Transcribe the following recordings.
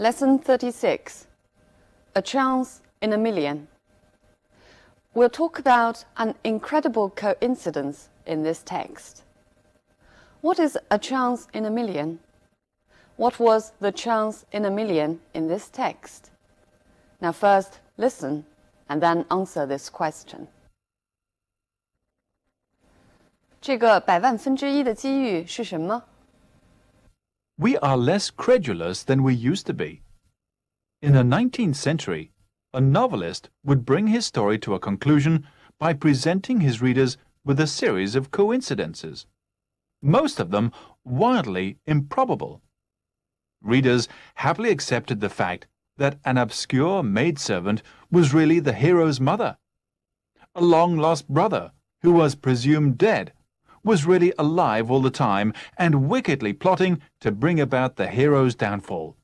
Lesson 36. A chance in a million. We'll talk about an incredible coincidence in this text. What is a chance in a million? What was the chance in a million in this text? Now first, listen and then answer this question. 这个百万分之一的机遇是什么？ We are less credulous than we used to be. In the 19th century, a novelist would bring his story to a conclusion by presenting his readers with a series of coincidences, most of them wildly improbable. Readers happily accepted the fact that an obscure maidservant was really the hero's mother. A long-lost brother, who was presumed dead, was really alive all the time and wickedly plotting to bring about the hero's downfall,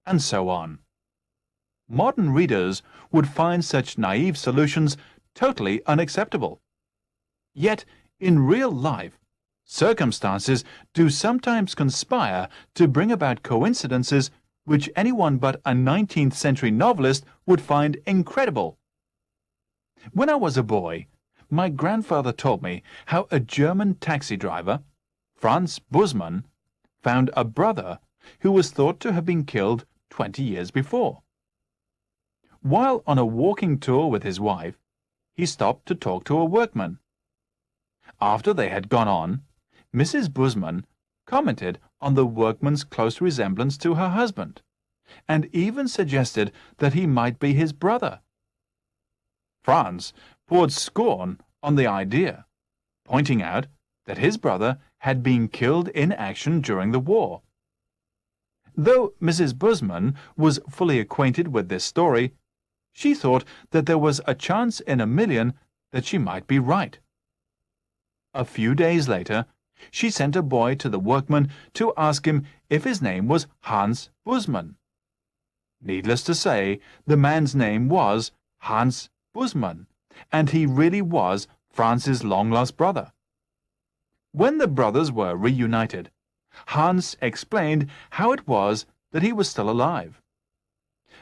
and so on. Modern readers would find such naive solutions totally unacceptable. Yet, in real life, circumstances do sometimes conspire to bring about coincidences which anyone but a 19th century novelist would find incredible. When I was a boy, my grandfather told me how a German taxi driver, Franz Bussmann, found a brother who was thought to have been killed 20 years before. While on a walking tour with his wife, he stopped to talk to a workman. After they had gone on, Mrs. Bussmann commented on the workman's close resemblance to her husband, and even suggested that he might be his brother. Franz poured scorn on the idea, pointing out that his brother had been killed in action during the war. Though Mrs. Bussmann was fully acquainted with this story, she thought that there was a chance in a million that she might be right. A few days later, she sent a boy to the workman to ask him if his name was Hans Bussmann. Needless to say, the man's name was Hans Bussmann, and he really was Franz's long-lost brother. When the brothers were reunited, Hans explained how it was that he was still alive.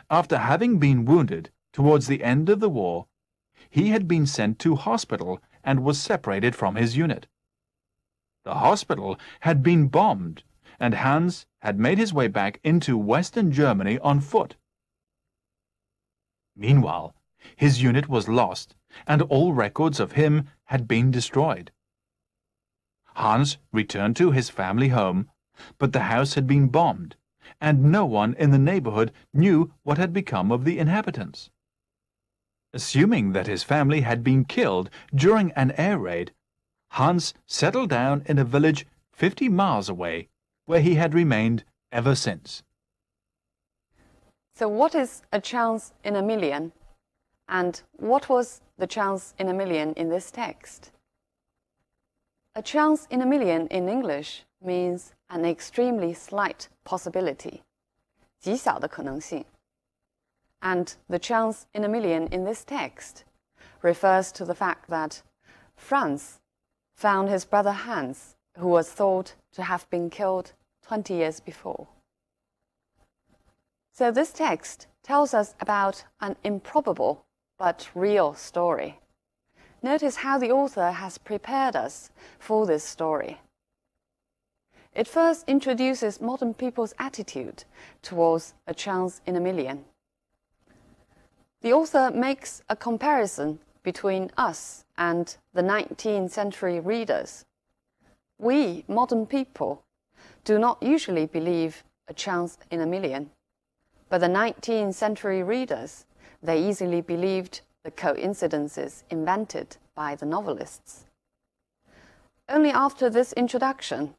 After having been wounded towards the end of the war, he had been sent to hospital and was separated from his unit. The hospital had been bombed, and Hans had made his way back into Western Germany on foot. Meanwhile, his unit was lost, and all records of him had been destroyed. Hans returned to his family home, but the house had been bombed, and no one in the neighborhood knew what had become of the inhabitants. Assuming that his family had been killed during an air raid, Hans settled down in a village 50 miles away, where he had remained ever since. So what is a chance in a million? And what was the chance in a million in this text? A chance in a million in English means an extremely slight possibility, 极小的可能性. And the chance in a million in this text refers to the fact that Franz found his brother Hans, who was thought to have been killed 20 years before. So this text tells us about an improbable but real story. Notice how the author has prepared us for this story. It first introduces modern people's attitude towards a chance in a million. The author makes a comparison between us and the 19th century readers. We, modern people, do not usually believe a chance in a million, but the 19th century readers, they easily believed the coincidences invented by the novelists. Only after this introduction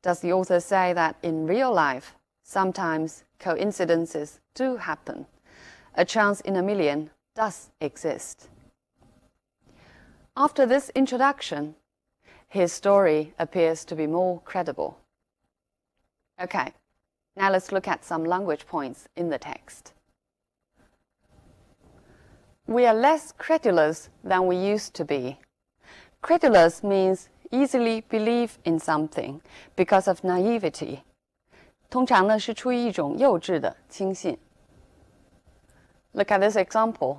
does the author say that in real life, sometimes coincidences do happen. A chance in a million does exist. After this introduction, his story appears to be more credible. Okay, now let's look at some language points in the text. We are less credulous than we used to be. Credulous means easily believe in something because of naivety. 通常呢是出于一种幼稚的轻信。Look at this example.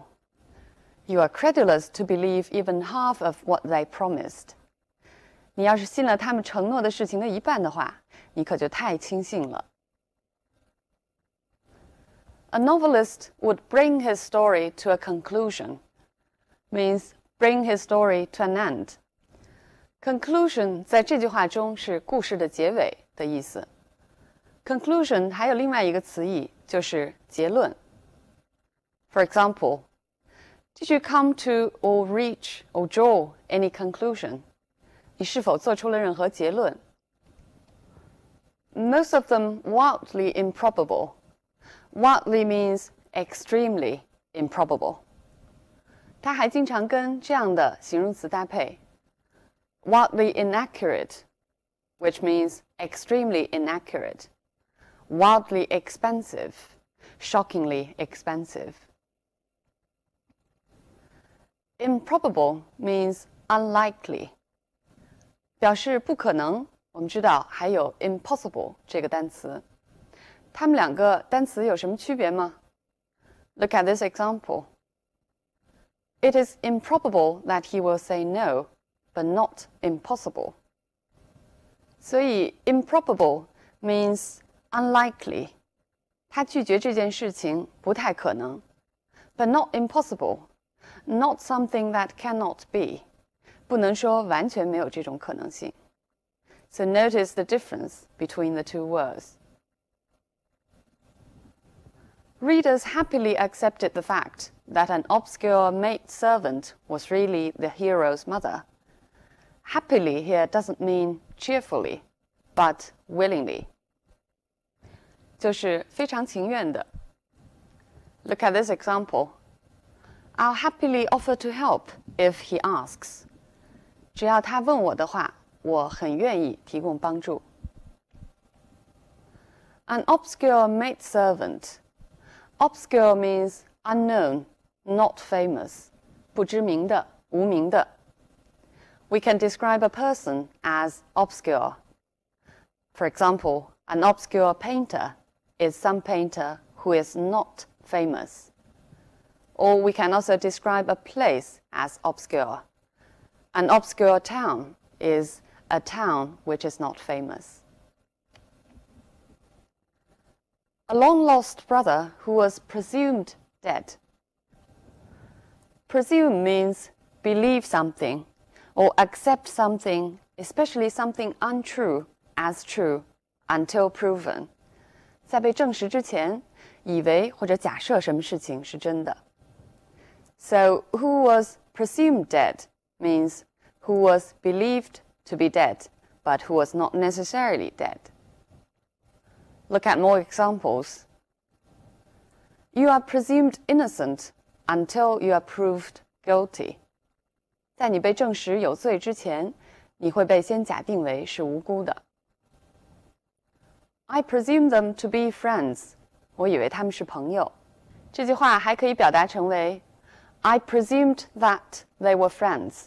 You are credulous to believe even half of what they promised. 你要是信了他们承诺的事情的一半的话，你可就太轻信了。A novelist would bring his story to a conclusion, means bring his story to an end. Conclusion 在这句话中是故事的结尾的意思。Conclusion 还有另外一个词义，就是结论。For example, did you come to or reach or draw any conclusion? 你是否做出了任何结论？ Most of them wildly improbable. Wildly means extremely improbable. 它还经常跟这样的形容词搭配 wildly inaccurate, which means extremely inaccurate. Wildly expensive, shockingly expensive. Improbable means unlikely. 表示不可能，我们知道还有 impossible 这个单词。它们两个单词有什么区别吗？ Look at this example. It is improbable that he will say no, but not impossible. 所以 improbable means unlikely. 他拒绝这件事情不太可能。But not impossible. Not something that cannot be. 不能说完全没有这种可能性。So notice the difference between the two words. Readers happily accepted the fact that an obscure maidservant was really the hero's mother. Happily here doesn't mean cheerfully, but willingly. 就是非常情愿的。Look at this example. I'll happily offer to help if he asks. 只要他问我的话，我很愿意提供帮助。An obscure maidservant. Obscure means unknown, not famous. 不知名的，无名的。We can describe a person as obscure. For example, an obscure painter is some painter who is not famous. Or we can also describe a place as obscure. An obscure town is a town which is not famous. A long-lost brother who was presumed dead. Presume means believe something or accept something, especially something untrue, as true, until proven. 在被证实之前，以为或者假设什么事情是真的。So, who was presumed dead means who was believed to be dead, but who was not necessarily dead. Look at more examples. You are presumed innocent until you are proved guilty. 在你被证实有罪之前，你会被先假定为是无辜的。I presume them to be friends. 我以为他们是朋友。这句话还可以表达成为 I presumed that they were friends.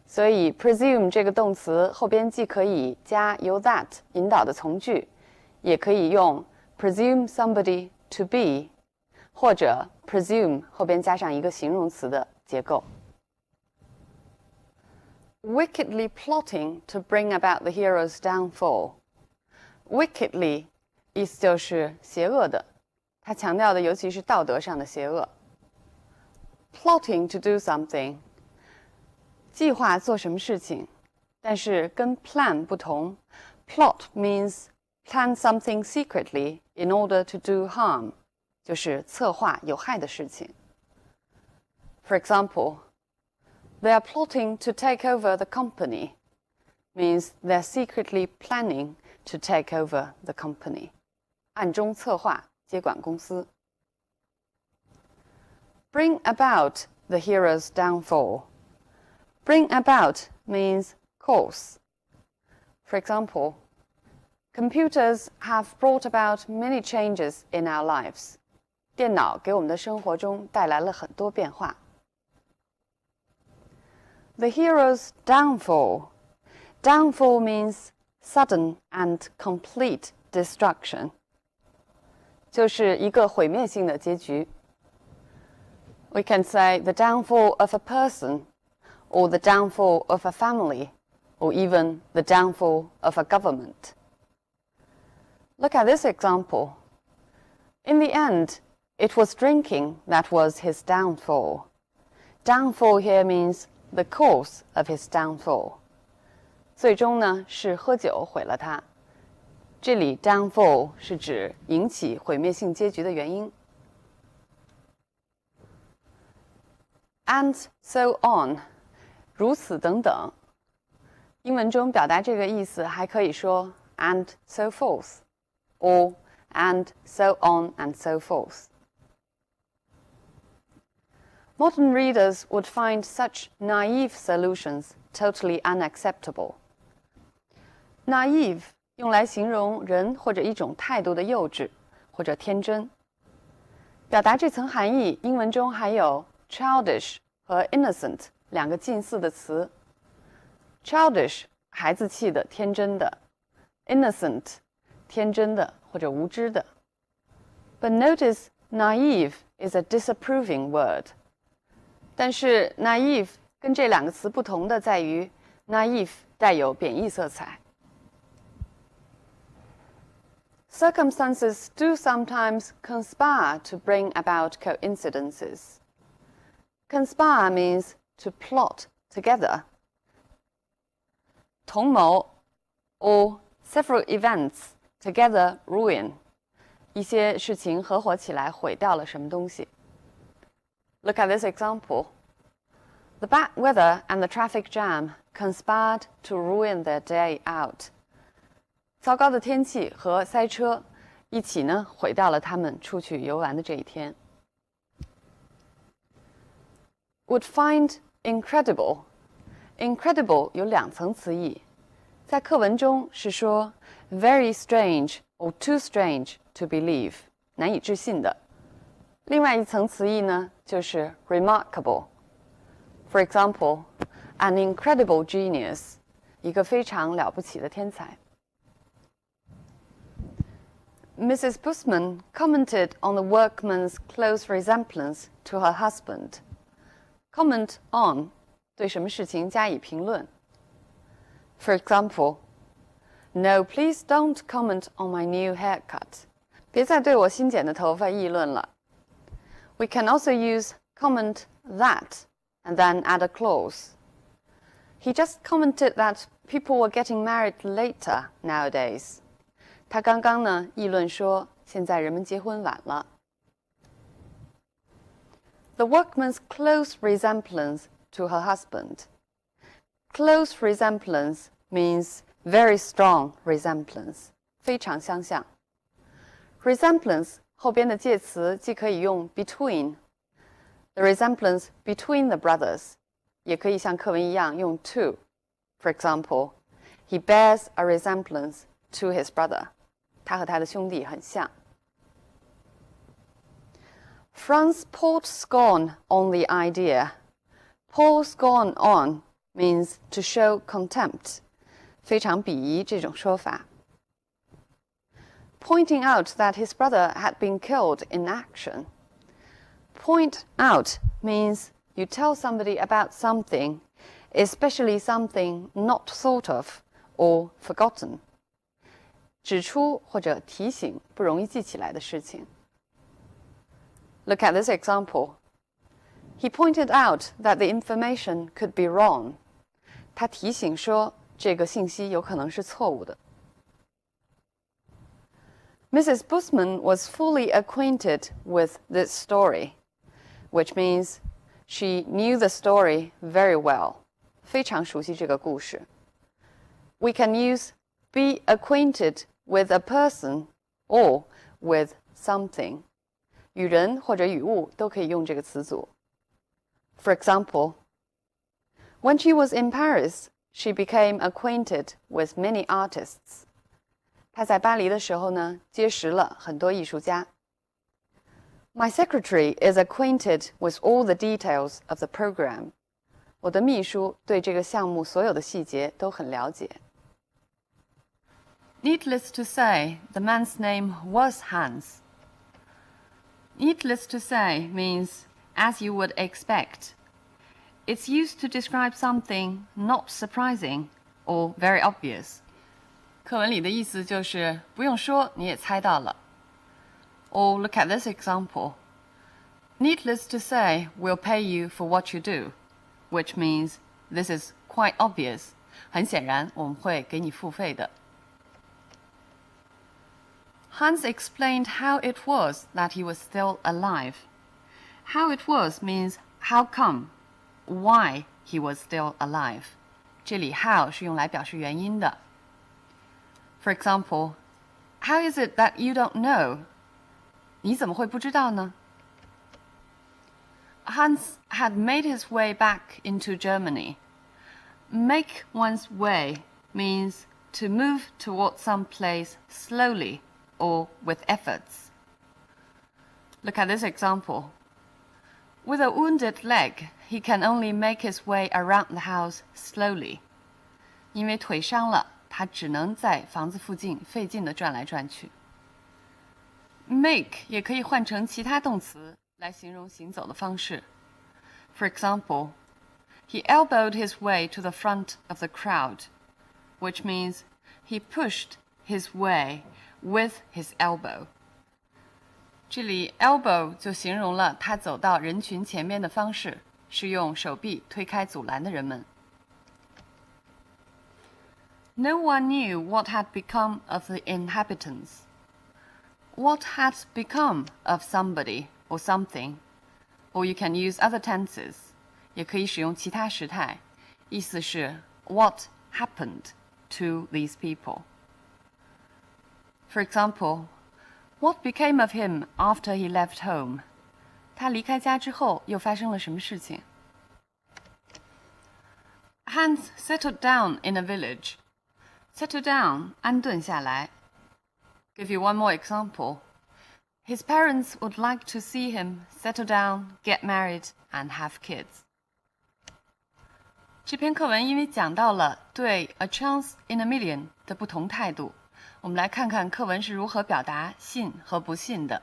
所以 presume 这个动词后边既可以加由 that 引导的从句，也可以用 presume somebody to be 或者 presume 后边加上一个形容词的结构。Wickedly plotting to bring about the hero's downfall. Wickedly 意思就是邪恶的，它强调的尤其是道德上的邪恶。Plotting to do something 计划做什么事情，但是跟 plan 不同。Plot means plan something secretly in order to do harm, 就是策划有害的事情。For example, they are plotting to take over the company, means they're secretly planning to take over the company. 暗中策划接管公司。Bring about the hero's downfall. Bring about means cause. For example, computers have brought about many changes in our lives. 电脑给我们的生活中带来了很多变化。The hero's downfall. Downfall means sudden and complete destruction， 就是一个毁灭性的结局。We can say the downfall of a person, or the downfall of a family, or even the downfall of a government. Look at this example. In the end, it was drinking that was his downfall. Downfall here means the cause of his downfall. 最终呢，是喝酒毁了他。这里 downfall 是指引起毁灭性结局的原因。And so on， 如此等等。英文中表达这个意思还可以说 and so forth， or and so on and so forth. Modern readers would find such naive solutions totally unacceptable. Naive 用来形容人或者一种态度的幼稚或者天真。表达这层含义，英文中还有 childish 和 innocent 两个近似的词。childish 孩子气的、天真的 ，innocent 天真的或者无知的。But notice naive is a disapproving word. 但是 naive 跟这两个词不同的在于 naive 带有贬义色彩。Circumstances do sometimes conspire to bring about coincidences. Conspire means to plot together. 同谋 or several events together ruin. 一些事情合伙起来毁掉了什么东西。Look at this example. The bad weather and the traffic jam conspired to ruin their day out. 糟糕的天气和塞车一起呢，毁掉了他们出去游玩的这一天。Would find incredible. Incredible 有两层词义，在课文中是说 very strange or too strange to believe， 难以置信的。另外一层词义呢，就是 remarkable. For example, an incredible genius， 一个非常了不起的天才。Mrs. Busman commented on the workman's close resemblance to her husband. Comment on 对什么事情加以评论。For example, no, please don't comment on my new haircut. 别再对我新剪的头发议论了。We can also use comment that and then add a clause. He just commented that people were getting married later nowadays. 他刚刚呢议论说，现在人们结婚晚了。The workman's close resemblance to her husband. Close resemblance means very strong resemblance, 非常相像。Resemblance 后边的介词既可以用 between, the resemblance between the brothers, 也可以像课文一样用 to. For example, he bears a resemblance to his brother. 他和他的兄弟很像。Franz poured scorn on the idea. Pour scorn on means to show contempt. 非常鄙夷这种说法。Pointing out that his brother had been killed in action. Point out means you tell somebody about something, especially something not thought of or forgotten. 指出或者提醒不容易记起来的事情。Look at this example. He pointed out that the information could be wrong. 他提醒说，这个信息有可能是错误的。Mrs. Busman was fully acquainted with this story, which means she knew the story very well. 非常熟悉这个故事。We can use be acquainted with a person or with something. 与人或者与物都可以用这个词组。For example, when she was in Paris, she became acquainted with many artists. 她在巴黎的时候呢，结识了很多艺术家。My secretary is acquainted with all the details of the program. 我的秘书对这个项目所有的细节都很了解。Needless to say, the man's name was Hans. Needless to say means as you would expect. It's used to describe something not surprising or very obvious. 课文里的意思就是不用说你也猜到了。Or look at this example. Needless to say, we'll pay you for what you do, which means this is quite obvious. 很显然，我们会给你付费的。Hans explained how it was that he was still alive. How it was means how come, why he was still alive. 这里 how 是用来表示原因的。For example, how is it that you don't know? 你怎么会不知道呢？ Hans had made his way back into Germany. Make one's way means to move towards some place slowly or with efforts. Look at this example. With a wounded leg, he can only make his way around the house slowly. 因为腿伤了，他只能在房子附近费劲地转来转去。Make 也可以换成其他动词来形容行走的方式。For example, he elbowed his way to the front of the crowd, which means he pushed his way with his elbow. 这里 elbow 就形容了他走到人群前面的方式，是用手臂推开阻拦的人们。No one knew what had become of the inhabitants. What had become of somebody or something, or you can use other tenses. 也可以使用其他时态，意思是 what happened to these people. For example, what became of him after he left home? 他离开家之后又发生了什么事情？ Hans settled down in a village. Settle down, 安顿下来。Give you one more example. His parents would like to see him settle down, get married, and have kids. 这篇课文因为讲到了对 a chance in a million 的不同态度，我们来看看课文是如何表达信和不信的。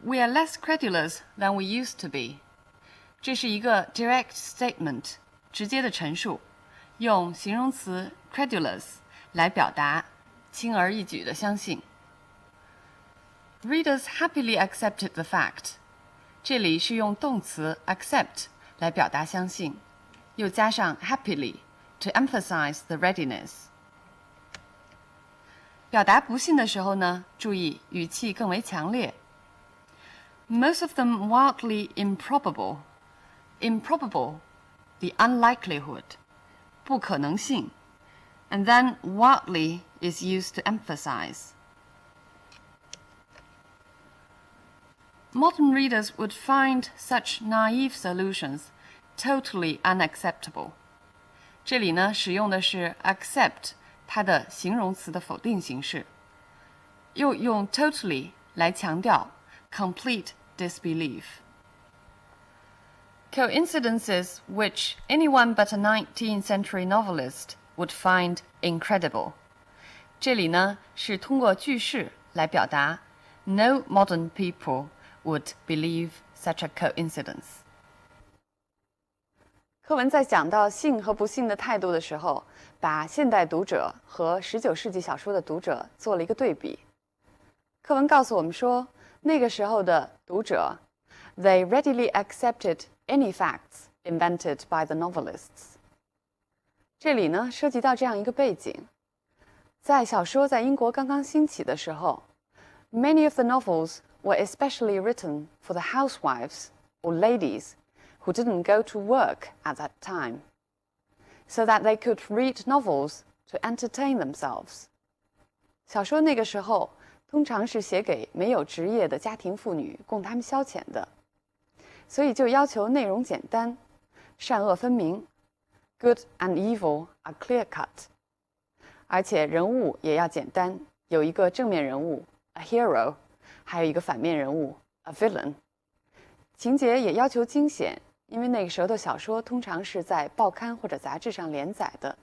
We are less credulous than we used to be. 这是一个 direct statement, 直接的陈述，用形容词 credulous 来表达轻而易举的相信。Readers happily accepted the fact. 这里是用动词 accept 来表达相信，又加上 happily to emphasize the readiness. 表达不信的时候呢，注意语气更为强烈。Most of them wildly improbable. Improbable, the unlikelihood, 不可能性。And then wildly is used to emphasize. Modern readers would find such naive solutions totally unacceptable. 这里呢，使用的是 accept 它的形容词的否定形式，又用 totally 来强调 complete disbelief. Coincidences which anyone but a 19th century novelist would find incredible. 这里呢，是通过句式来表达 no modern people would believe such a coincidence. 课文在讲到信和不信的态度的时候，把现代读者和19世纪小说的读者做了一个对比。课文告诉我们说，那个时候的读者 they readily accepted any facts invented by the novelists. 这里呢，涉及到这样一个背景，在小说在英国刚刚兴起的时候 many of the novels were especially written for the housewives or ladies who didn't go to work at that time, so that they could read novels to entertain themselves. 小说那个时候通常是写给没有职业的家庭妇女，供她们消遣的，所以就要求内容简单，善恶分明 ，good and evil are clear-cut， 而且人物也要简单，有一个正面人物 a hero， 还有一个反面人物 a villain。情节也要求惊险，因为那个时候的小说通常是在报刊或者杂志上连载的，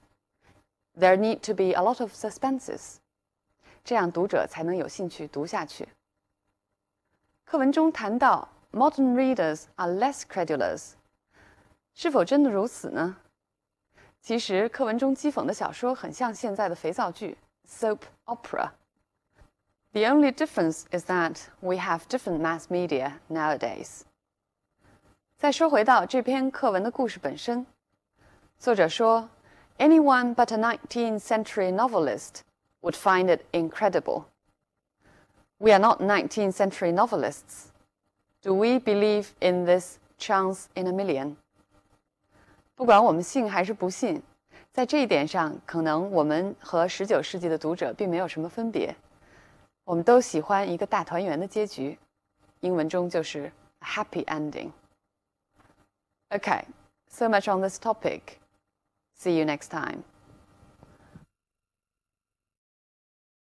There need to be a lot of suspenses. 这样读者才能有兴趣读下去。课文中谈到 modern readers are less credulous. 是否真的如此呢？其实课文中讥讽的小说很像现在的肥皂剧 soap opera. The only difference is that we have different mass media nowadays. 再说回到这篇课文的故事本身，作者说 Anyone but a 19th century novelist would find it incredible. We are not 19th century novelists. Do we believe in this chance in a million? 不管我们信还是不信，在这一点上，可能我们和19世纪的读者并没有什么分别。我们都喜欢一个大团圆的结局，英文中就是 a happy ending. Okay, so much on this topic. See you next time.